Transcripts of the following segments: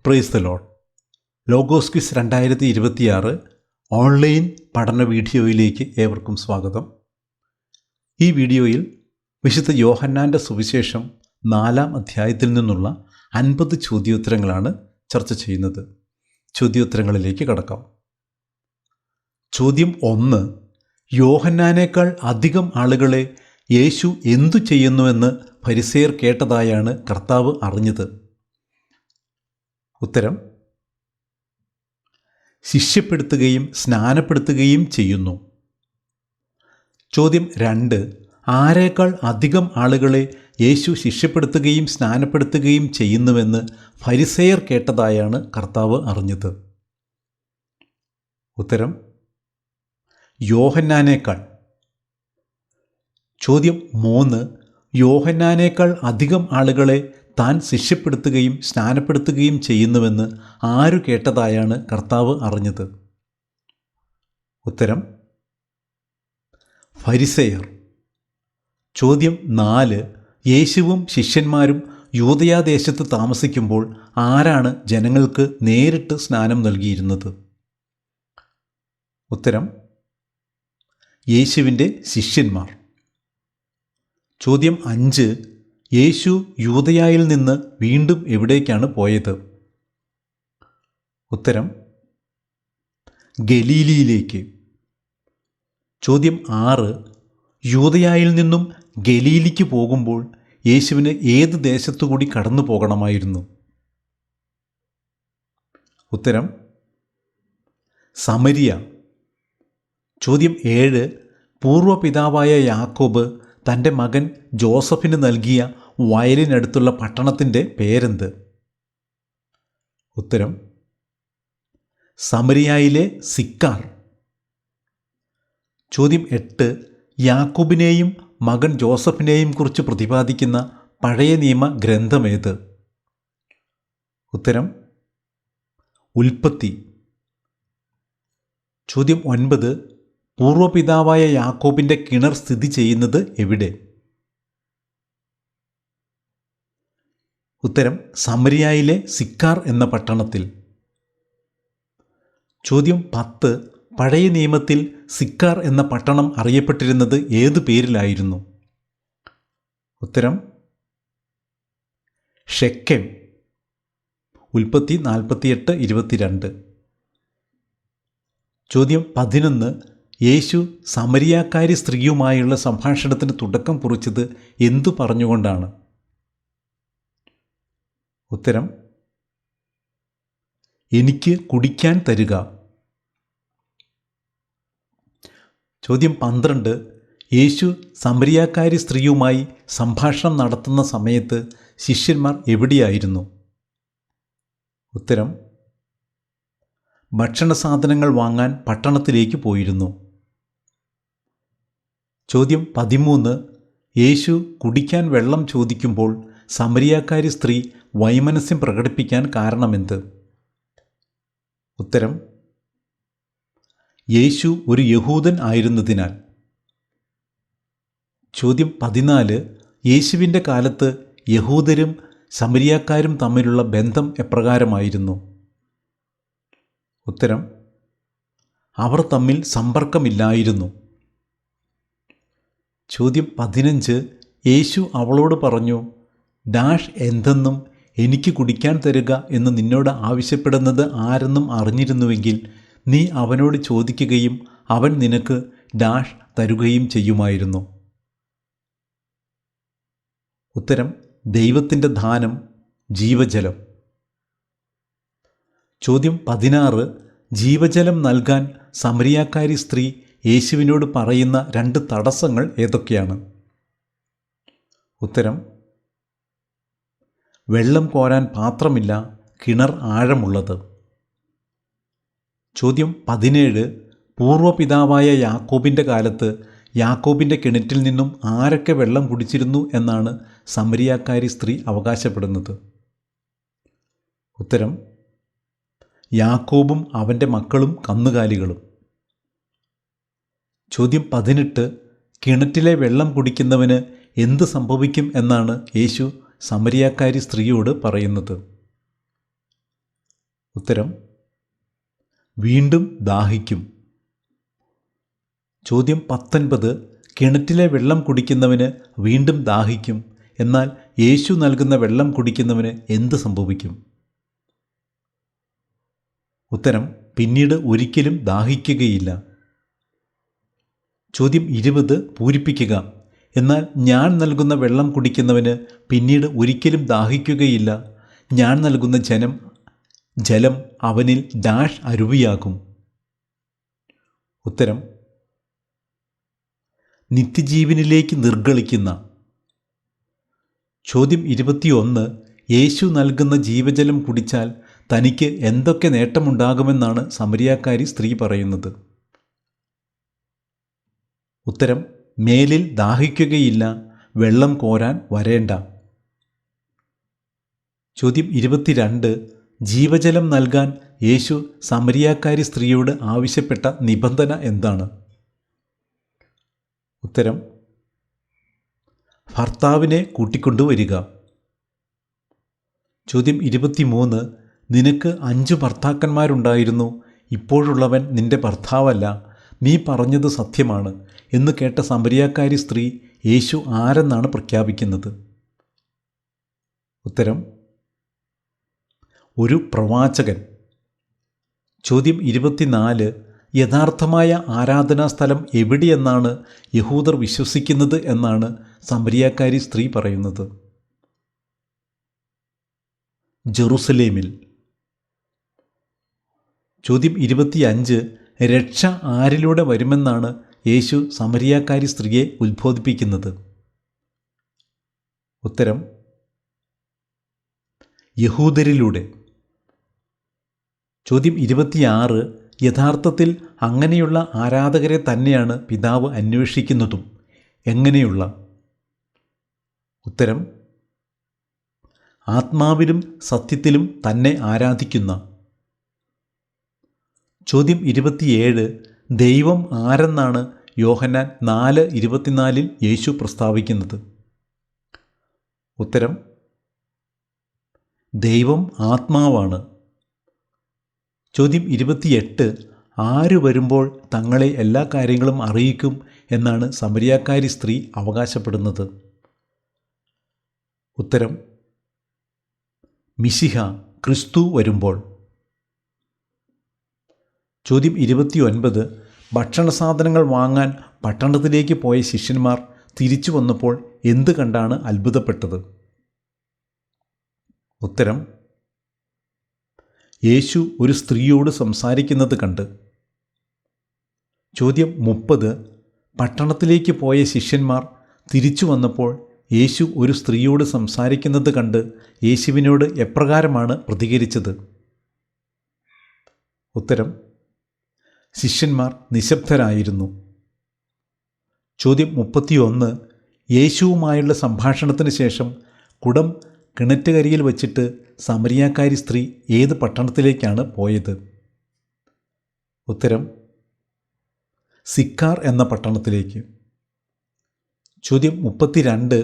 Praise the Lord. Logos quiz 2026 online പഠന വീഡിയോയിലേക്ക് ഏവർക്കും സ്വാഗതം. ഈ വീഡിയോയിൽ വിശുദ്ധ യോഹന്നാൻ്റെ സുവിശേഷം 4-ാം അധ്യായത്തിൽ നിന്നുള്ള 50 ചോദ്യോത്തരങ്ങളാണ് ചർച്ച ചെയ്യുന്നത്. ചോദ്യോത്തരങ്ങളിലേക്ക് കടക്കാം. ചോദ്യം 1. യോഹന്നാനേക്കാൾ അധികം ആളുകളെ യേശു എന്തു ചെയ്യുന്നുവെന്ന് ഫരിസേയർ കേട്ടതായാണ് കർത്താവ് അറിഞ്ഞത്? ഉത്തരം: ശിഷ്യപ്പെടുത്തുകയും സ്നാനപ്പെടുത്തുകയും ചെയ്യുന്നു. ചോദ്യം 2. ആരേക്കാൾ അധികം ആളുകളെ യേശു ശിഷ്യപ്പെടുത്തുകയും സ്നാനപ്പെടുത്തുകയും ചെയ്യുന്നുവെന്ന് ഫരിസേയർ കേട്ടതായാണ് കർത്താവ് അറിഞ്ഞത്? ഉത്തരം: യോഹന്നാനേക്കാൾ. ചോദ്യം 3. യോഹന്നാനേക്കാൾ അധികം ആളുകളെ താൻ ശിഷ്യപ്പെടുത്തുകയും സ്നാനപ്പെടുത്തുകയും ചെയ്യുന്നുവെന്ന് ആരു കേട്ടതായാണ് കർത്താവ് അറിഞ്ഞത്? ഉത്തരം: ഫരിസേയർ. ചോദ്യം 4. യേശുവും ശിഷ്യന്മാരും യൂദയാദേശത്ത് താമസിക്കുമ്പോൾ ആരാണ് ജനങ്ങൾക്ക് നേരിട്ട് സ്നാനം നൽകിയിരുന്നത്? ഉത്തരം: യേശുവിൻ്റെ ശിഷ്യന്മാർ. ചോദ്യം 5. യേശു യൂദയായിൽ നിന്ന് വീണ്ടും എവിടേക്കാണ് പോയത്? ഉത്തരം: ഗലീലിയിലേക്ക്. ചോദ്യം 6. യൂദയായിൽ നിന്നും ഗലീലിക്ക് പോകുമ്പോൾ യേശുവിന് ഏത് ദേശത്തുകൂടി കടന്നു പോകണമായിരുന്നു? ഉത്തരം: സമരിയ. ചോദ്യം 7. പൂർവ്വപിതാവായ യാക്കോബ് തൻ്റെ മകൻ ജോസഫിന് നൽകിയ വയലിനടുത്തുള്ള പട്ടണത്തിൻ്റെ പേരെന്ത്? ഉത്തരം: സമരിയായിലെ സിക്കാർ. ചോദ്യം 8. യാക്കോബിനെയും മകൻ ജോസഫിനെയും കുറിച്ച് പ്രതിപാദിക്കുന്ന പഴയ നിയമ ഗ്രന്ഥമേത്? ഉത്തരം: ഉൽപ്പത്തി. ചോദ്യം 9. പൂർവ്വപിതാവായ യാക്കോബിൻ്റെ കിണർ സ്ഥിതി ചെയ്യുന്നത് എവിടെ? ഉത്തരം: സമരിയായിലെ സിക്കാർ എന്ന പട്ടണത്തിൽ. ചോദ്യം 10. പഴയ നിയമത്തിൽ സിക്കാർ എന്ന പട്ടണം അറിയപ്പെട്ടിരുന്നത് ഏതു പേരിലായിരുന്നു? ഉത്തരം: ഷെക്കെം. ഉൽപ്പത്തി 48:22. ചോദ്യം 11. യേശു സമരിയാക്കാരി സ്ത്രീയുമായുള്ള സംഭാഷണത്തിന് തുടക്കം കുറിച്ചത് എന്തു പറഞ്ഞുകൊണ്ടാണ്? ഉത്തരം: എനിക്ക് കുടിക്കാൻ തരിക. ചോദ്യം 12. യേശു സമരിയാക്കാരി സ്ത്രീയുമായി സംഭാഷണം നടത്തുന്ന സമയത്ത് ശിഷ്യന്മാർ എവിടെയായിരുന്നു? ഉത്തരം: ഭക്ഷണ സാധനങ്ങൾ വാങ്ങാൻ പട്ടണത്തിലേക്ക് പോയിരുന്നു. ചോദ്യം 13. യേശു കുടിക്കാൻ വെള്ളം ചോദിക്കുമ്പോൾ സമരിയാക്കാരി സ്ത്രീ വൈമനസ്യം പ്രകടിപ്പിക്കാൻ കാരണമെന്ത്? ഉത്തരം: യേശു ഒരു യഹൂദൻ ആയിരുന്നതിനാൽ. ചോദ്യം 14. യേശുവിൻ്റെ കാലത്ത് യഹൂദരും സമരിയാക്കാരും തമ്മിലുള്ള ബന്ധം എപ്രകാരമായിരുന്നു? ഉത്തരം: അവർ തമ്മിൽ സമ്പർക്കമില്ലായിരുന്നു. ചോദ്യം 15. യേശു അവളോട് പറഞ്ഞു, ഡാഷ് എന്തെന്നും എനിക്ക് കുടിക്കാൻ തരിക എന്ന് നിന്നോട് ആവശ്യപ്പെടുന്നത് ആരെന്നും അറിഞ്ഞിരുന്നുവെങ്കിൽ നീ അവനോട് ചോദിക്കുകയും അവൻ നിനക്ക് ഡാഷ് തരുകയും ചെയ്യുമായിരുന്നു. ഉത്തരം: ദൈവത്തിൻ്റെ ദാനം, ജീവജലം. ചോദ്യം 16. ജീവജലം നൽകാൻ സമരിയാക്കാരി സ്ത്രീ യേശുവിനോട് പറയുന്ന 2 തടസ്സങ്ങൾ ഏതൊക്കെയാണ്? ഉത്തരം: വെള്ളം കോരാൻ പാത്രമില്ല, കിണർ ആഴമുള്ളത്. ചോദ്യം 17. പൂർവ്വപിതാവായ യാക്കോബിൻ്റെ കാലത്ത് യാക്കോബിൻ്റെ കിണറ്റിൽ നിന്നും ആരൊക്കെ വെള്ളം കുടിച്ചിരുന്നു എന്നാണ് സമരിയാക്കാരി സ്ത്രീ അവകാശപ്പെടുന്നത്? ഉത്തരം: യാക്കോബും അവൻ്റെ മക്കളും കന്നുകാലികളും. ചോദ്യം 18. കിണറ്റിലെ വെള്ളം കുടിക്കുന്നവന് എന്ത് സംഭവിക്കും എന്നാണ് യേശു സമരിയാക്കാരി സ്ത്രീയോട് പറയുന്നത്? ഉത്തരം വീണ്ടും ദാഹിക്കും. ചോദ്യം 19. കിണറ്റിലെ വെള്ളം കുടിക്കുന്നവന് വീണ്ടും ദാഹിക്കും, എന്നാൽ യേശു നൽകുന്ന വെള്ളം കുടിക്കുന്നവന് എന്ത് സംഭവിക്കും? ഉത്തരം പിന്നീട് ഒരിക്കലും ദാഹിക്കുകയില്ല. ചോദ്യം 20 പൂരിപ്പിക്കുക. എന്നാൽ ഞാൻ നൽകുന്ന വെള്ളം കുടിക്കുന്നവന് പിന്നീട് ഒരിക്കലും ദാഹിക്കുകയില്ല. ഞാൻ നൽകുന്ന ജലം അവനിൽ ഡാഷ് അരുവിയാകും. ഉത്തരം നിത്യജീവനിലേക്ക് നിർഗളിക്കുന്ന. ചോദ്യം 21. യേശു നൽകുന്ന ജീവജലം കുടിച്ചാൽ തനിക്ക് എന്തൊക്കെ നേട്ടമുണ്ടാകുമെന്നാണ് സമരിയാക്കാരി സ്ത്രീ പറയുന്നത്? ഉത്തരം മേലിൽ ദാഹിക്കുകയില്ല, വെള്ളം കോരാൻ വരേണ്ട. ചോദ്യം 22. ജീവജലം നൽകാൻ യേശു സമരിയാക്കാരി സ്ത്രീയോട് ആവശ്യപ്പെട്ട നിബന്ധന എന്താണ്? ഉത്തരം ഭർത്താവിനെ കൂട്ടിക്കൊണ്ടുവരിക. ചോദ്യം 23. നിനക്ക് 5 ഭർത്താക്കന്മാരുണ്ടായിരുന്നു, ഇപ്പോഴുള്ളവൻ നിന്റെ ഭർത്താവല്ല, നീ പറഞ്ഞത് സത്യമാണ് എന്ന് കേട്ട സമരിയാക്കാരി സ്ത്രീ യേശു ആരെന്നാണ് പ്രഖ്യാപിക്കുന്നത്? ഉത്തരം ഒരു പ്രവാചകൻ. ചോദ്യം 24. യഥാർത്ഥമായ ആരാധനാസ്ഥലം എവിടെയെന്നാണ് യഹൂദർ വിശ്വസിക്കുന്നത് എന്നാണ് സമരിയാക്കാരി സ്ത്രീ പറയുന്നത്? ജെറുസലേമിൽ. ചോദ്യം 25. രക്ഷ ആരിലൂടെ വരുമെന്നാണ് യേശു സമരിയാക്കാരി സ്ത്രീയെ ഉത്ബോധിപ്പിക്കുന്നത്? ഉത്തരം യഹൂദരിലൂടെ. ചോദ്യം 26. യഥാർത്ഥത്തിൽ അങ്ങനെയുള്ള ആരാധകരെ തന്നെയാണ് പിതാവ് അന്വേഷിക്കുന്നതും. എങ്ങനെയുള്ള? ഉത്തരം ആത്മാവിലും സത്യത്തിലും തന്നെ ആരാധിക്കുന്ന. ചോദ്യം 27. ദൈവം ആരെന്നാണ് യോഹന്നാൻ 4:24 യേശു പ്രസ്താവിക്കുന്നത്? ഉത്തരം ദൈവം ആത്മാവാണ്. ചോദ്യം 28. ആര് വരുമ്പോൾ തങ്ങളെ എല്ലാ കാര്യങ്ങളും അറിയിക്കും എന്നാണ് സമരിയാക്കാരി സ്ത്രീ അവകാശപ്പെടുന്നത്? ഉത്തരം മിശിഹ ക്രിസ്തു വരുമ്പോൾ. ചോദ്യം 29. ഭക്ഷണ സാധനങ്ങൾ വാങ്ങാൻ പട്ടണത്തിലേക്ക് പോയ ശിഷ്യന്മാർ തിരിച്ചു വന്നപ്പോൾ എന്ത് കണ്ടാണ് അത്ഭുതപ്പെട്ടത്? ഉത്തരം യേശു ഒരു സ്ത്രീയോട് സംസാരിക്കുന്നത് കണ്ട്. ചോദ്യം 30. പട്ടണത്തിലേക്ക് പോയ ശിഷ്യന്മാർ തിരിച്ചു വന്നപ്പോൾ യേശു ഒരു സ്ത്രീയോട് സംസാരിക്കുന്നത് കണ്ട് യേശുവിനോട് എപ്രകാരമാണ് പ്രതികരിച്ചത്? ഉത്തരം ശിഷ്യന്മാർ നിശബ്ദരായിരുന്നു. ചോദ്യം 31. യേശുവുമായുള്ള സംഭാഷണത്തിന് ശേഷം കുടം കിണറ്റുകരിയിൽ വച്ചിട്ട് സമരിയാക്കാരി സ്ത്രീ ഏത് പട്ടണത്തിലേക്കാണ് പോയത്? ഉത്തരം സിക്കാർ എന്ന പട്ടണത്തിലേക്ക്. ചോദ്യം 32.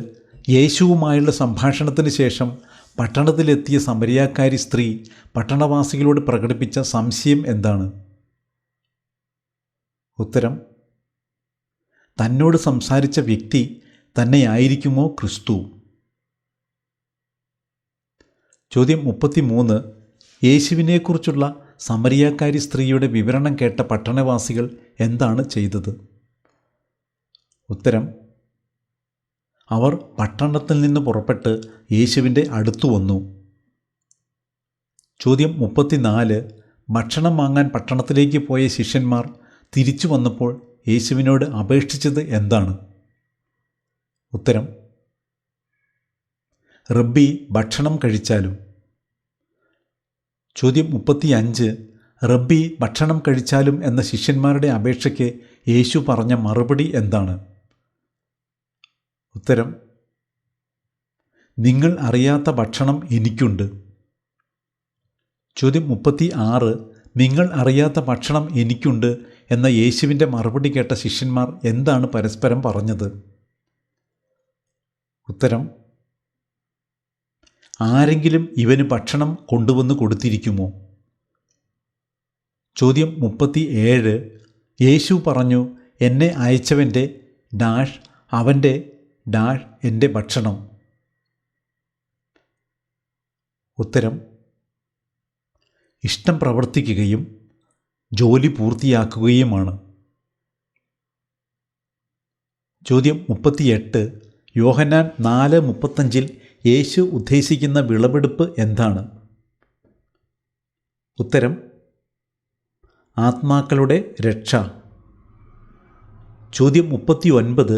യേശുവുമായുള്ള സംഭാഷണത്തിന് ശേഷം പട്ടണത്തിലെത്തിയ സമരിയാക്കാരി സ്ത്രീ പട്ടണവാസികളോട് പ്രകടിപ്പിച്ച സംശയം എന്താണ്? ഉത്തരം തന്നോട് സംസാരിച്ച വ്യക്തി തന്നെയായിരിക്കുമോ ക്രിസ്തു? ചോദ്യം 33. യേശുവിനെക്കുറിച്ചുള്ള സമരിയാക്കാരി സ്ത്രീയുടെ വിവരണം കേട്ട പട്ടണവാസികൾ എന്താണ് ചെയ്തത്? ഉത്തരം അവർ പട്ടണത്തിൽ നിന്ന് പുറപ്പെട്ട് യേശുവിൻ്റെ അടുത്തു വന്നു. ചോദ്യം 34. ഭക്ഷണം വാങ്ങാൻ പട്ടണത്തിലേക്ക് പോയ ശിഷ്യന്മാർ തിരിച്ചു വന്നപ്പോൾ യേശുവിനോട് അപേക്ഷിച്ചത് എന്താണ്? ഉത്തരം റബ്ബി ഭക്ഷണം കഴിച്ചാലും. ചോദ്യം 35. റബ്ബി ഭക്ഷണം കഴിച്ചാലും എന്ന ശിഷ്യന്മാരുടെ അപേക്ഷയ്ക്ക് യേശു പറഞ്ഞ മറുപടി എന്താണ്? ഉത്തരം നിങ്ങൾ അറിയാത്ത ഭക്ഷണം എനിക്കുണ്ട്. ചോദ്യം 36. നിങ്ങൾ അറിയാത്ത ഭക്ഷണം എനിക്കുണ്ട് എന്ന യേശുവിൻ്റെ മറുപടി കേട്ട ശിഷ്യന്മാർ എന്താണ് പരസ്പരം പറഞ്ഞത്? ഉത്തരം ആരെങ്കിലും ഇവന് ഭക്ഷണം കൊണ്ടുവന്ന് കൊടുത്തിരിക്കുമോ? ചോദ്യം 37. യേശു പറഞ്ഞു, എന്നെ അയച്ചവൻ്റെ ഡാഷ് അവൻ്റെ ഡാഷ് എൻ്റെ ഭക്ഷണം. ഉത്തരം ഇഷ്ടം പ്രവർത്തിക്കുകയും ജോലി പൂർത്തിയാക്കുകയുമാണ്. ചോദ്യം 38. യോഹന്നാൻ 4:35 യേശു ഉദ്ദേശിക്കുന്ന വിളവെടുപ്പ് എന്താണ്? ഉത്തരം ആത്മാക്കളുടെ രക്ഷ. ചോദ്യം 39.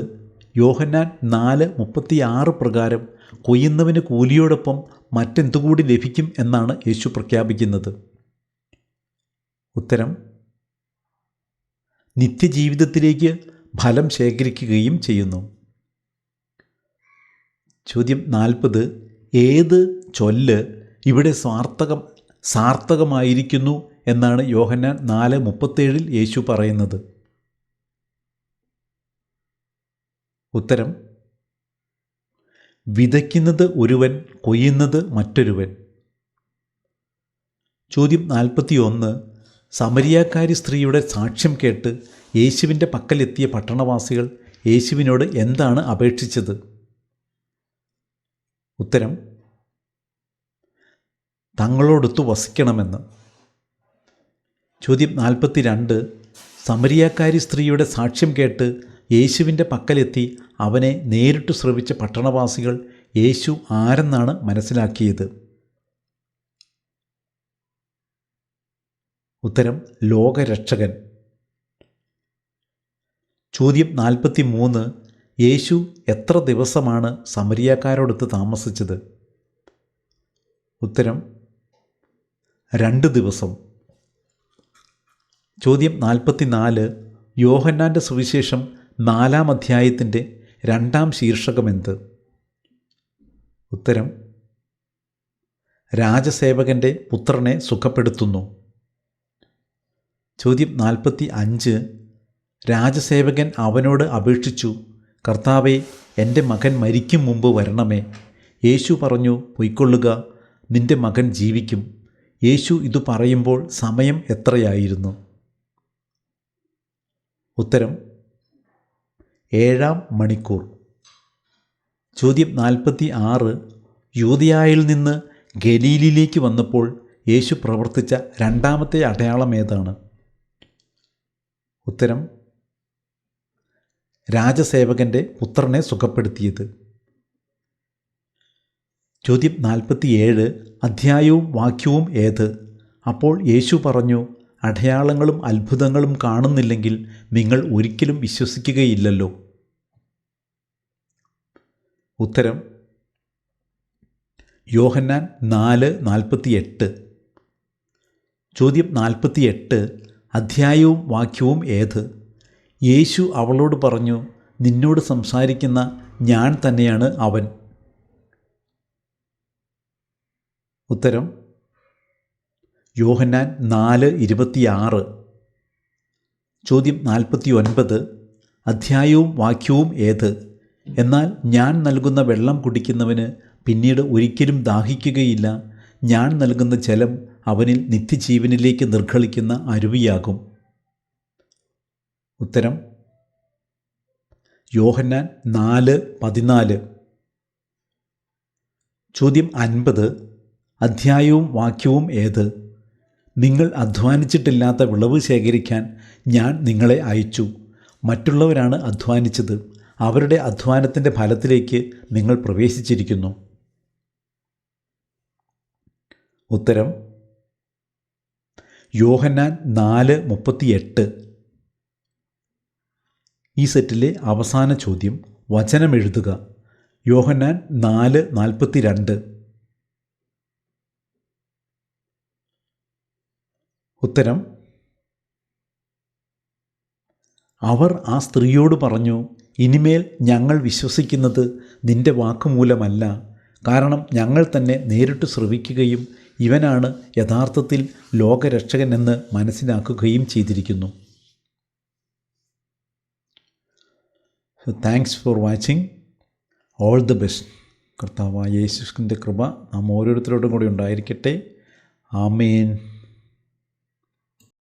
യോഹന്നാൻ 4:36 പ്രകാരം കൊയ്യുന്നവന് കൂലിയോടൊപ്പം മറ്റെന്തുകൂടി ലഭിക്കും എന്നാണ് യേശു പ്രഖ്യാപിക്കുന്നത്? ഉത്തരം നിത്യജീവിതത്തിലേക്ക് ഫലം ശേഖരിക്കുകയും ചെയ്യുന്നു. ചോദ്യം 40. ഏത് ചൊല്ല് ഇവിടെ സാർത്ഥകമായിരിക്കുന്നു എന്നാണ് യോഹന്നാൻ 4:37 യേശു പറയുന്നത്? ഉത്തരം വിതയ്ക്കുന്നത് ഒരുവൻ, കൊയ്യുന്നത് മറ്റൊരുവൻ. ചോദ്യം 41. സമരിയാക്കാരി സ്ത്രീയുടെ സാക്ഷ്യം കേട്ട് യേശുവിൻ്റെ പക്കലെത്തിയ പട്ടണവാസികൾ യേശുവിനോട് എന്താണ് അപേക്ഷിച്ചത്? ഉത്തരം തങ്ങളോടൊത്തു വസിക്കണമെന്ന്. ചോദ്യം 42. സമരിയാക്കാരി സ്ത്രീയുടെ സാക്ഷ്യം കേട്ട് യേശുവിൻ്റെ പക്കലെത്തി അവനെ നേരിട്ട് ശ്രവിച്ച പട്ടണവാസികൾ യേശു ആരെന്നാണ് മനസ്സിലാക്കിയത്? ഉത്തരം ലോകരക്ഷകൻ. ചോദ്യം 43. യേശു എത്ര ദിവസമാണ് സമരിയാക്കാരോടൊത്ത് താമസിച്ചത്? ഉത്തരം 2 ദിവസം. ചോദ്യം 44. യോഹന്നാൻ്റെ സുവിശേഷം 4-ാം അധ്യായത്തിൻ്റെ 2-ാം ശീർഷകമെന്ത്? ഉത്തരം രാജസേവകൻ്റെ പുത്രനെ സുഖപ്പെടുത്തുന്നു. ചോദ്യം 45. രാജസേവകൻ അവനോട് അപേക്ഷിച്ചു, കർത്താവേ, എൻ്റെ മകൻ മരിക്കും മുമ്പ് വരണമേ. യേശു പറഞ്ഞു, പൊയ്ക്കൊള്ളുക, നിൻ്റെ മകൻ ജീവിക്കും. യേശു ഇത് പറയുമ്പോൾ സമയം എത്രയായിരുന്നു? ഉത്തരം 7-ാം മണിക്കൂർ. ചോദ്യം 46. യൂദയായിൽ നിന്ന് ഗലീലിലേക്ക് വന്നപ്പോൾ യേശു പ്രവർത്തിച്ച 2-ാമത്തെ അടയാളം ഏതാണ്? ഉത്തരം രാജസേവകൻ്റെ പുത്രനെ സുഖപ്പെടുത്തിയത്. ചോദ്യം 47. അധ്യായവും വാക്യവും ഏത്? അപ്പോൾ യേശു പറഞ്ഞു, അടയാളങ്ങളും അത്ഭുതങ്ങളും കാണുന്നില്ലെങ്കിൽ നിങ്ങൾ ഒരിക്കലും വിശ്വസിക്കുകയില്ലല്ലോ. ഉത്തരം യോഹന്നാൻ 4:48. ചോദ്യം 48. അധ്യായവും വാക്യവും ഏത്? യേശു അവളോട് പറഞ്ഞു, നിന്നോട് സംസാരിക്കുന്ന ഞാൻ തന്നെയാണ് അവൻ. ഉത്തരം യോഹന്നാൻ 4:26. ചോദ്യം 49. അധ്യായവും വാക്യവും ഏത്? എന്നാൽ ഞാൻ നൽകുന്ന വെള്ളം കുടിക്കുന്നവന് പിന്നീട് ഒരിക്കലും ദാഹിക്കുകയില്ല. ഞാൻ നൽകുന്ന ജലം അവനിൽ നിത്യജീവനിലേക്ക് നിർഗളിക്കുന്ന അരുവിയാകും. ഉത്തരം യോഹന്നാൻ 4:14. ചോദ്യം 50. അധ്യായവും വാക്യവും ഏത്? നിങ്ങൾ അധ്വാനിച്ചിട്ടില്ലാത്ത വിളവ് ശേഖരിക്കാൻ ഞാൻ നിങ്ങളെ അയച്ചു. മറ്റുള്ളവരാണ് അധ്വാനിച്ചത്. അവരുടെ അധ്വാനത്തിൻ്റെ ഫലത്തിലേക്ക് നിങ്ങൾ പ്രവേശിച്ചിരിക്കുന്നു. ഉത്തരം യോഹന്നാൻ 4:38. ഈ സെറ്റിലെ അവസാന ചോദ്യം വചനം എഴുതുക. യോഹന്നാൻ 4:42. ഉത്തരം അവർ ആ സ്ത്രീയോട് പറഞ്ഞു, ഇനിമേൽ ഞങ്ങൾ വിശ്വസിക്കുന്നത് നിൻ്റെ വാക്കുമൂലമല്ല, കാരണം ഞങ്ങൾ തന്നെ നേരിട്ട് ശ്രവിക്കുകയും ഇവനാണ് യഥാർത്ഥത്തിൽ ലോകരക്ഷകനെന്ന് മനസ്സിലാക്കുകയും ചെയ്തിരിക്കുന്നു. Thanks for watching. All the best. കർത്താവായ യേശുവിൻ്റെ കൃപ നാം ഓരോരുത്തരോടും കൂടി ഉണ്ടായിരിക്കട്ടെ. ആമേൻ.